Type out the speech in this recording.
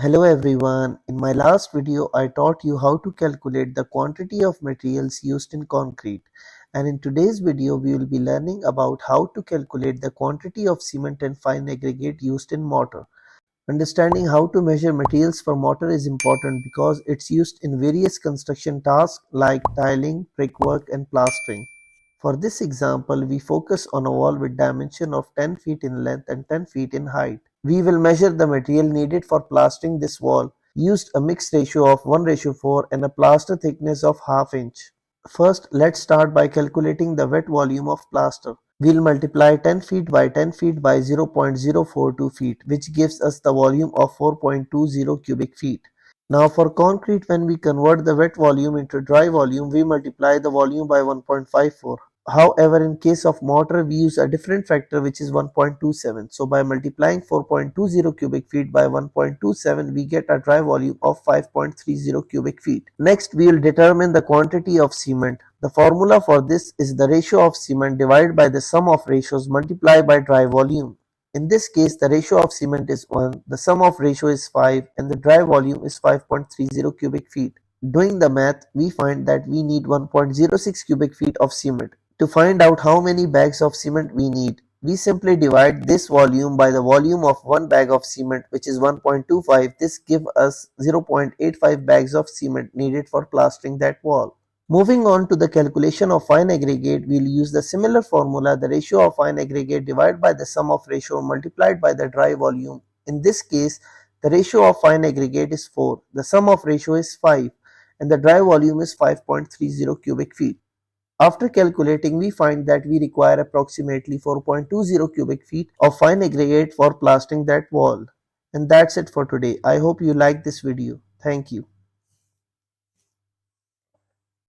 Hello everyone, in my last video I taught you how to calculate the quantity of materials used in concrete, and in today's video we will be learning about how to calculate the quantity of cement and fine aggregate used in mortar. Understanding how to measure materials for mortar is important because it's used in various construction tasks like tiling, brickwork and plastering. For this example, we focus on a wall with dimension of 10 feet in length and 10 feet in height. We will measure the material needed for plastering this wall. Used a mixed ratio of 1:4 and a plaster thickness of ½ inch. First, let's start by calculating the wet volume of plaster. We'll multiply 10 feet by 10 feet by 0.042 feet, which gives us the volume of 4.20 cubic feet. Now for concrete, when we convert the wet volume into dry volume, we multiply the volume by 1.54. However, in case of mortar, we use a different factor which is 1.27. So by multiplying 4.20 cubic feet by 1.27, we get a dry volume of 5.30 cubic feet. Next, we will determine the quantity of cement. The formula for this is the ratio of cement divided by the sum of ratios multiplied by dry volume. In this case, the ratio of cement is 1, the sum of ratio is 5, and the dry volume is 5.30 cubic feet. Doing the math, we find that we need 1.06 cubic feet of cement. To find out how many bags of cement we need, we simply divide this volume by the volume of one bag of cement, which is 1.25. This gives us 0.85 bags of cement needed for plastering that wall. Moving on to the calculation of fine aggregate, we'll use the similar formula, the ratio of fine aggregate divided by the sum of ratio multiplied by the dry volume. In this case, the ratio of fine aggregate is 4, the sum of ratio is 5, and the dry volume is 5.30 cubic feet. After calculating, we find that we require approximately 4.20 cubic feet of fine aggregate for plastering that wall. And that's it for today. I hope you liked this video. Thank you.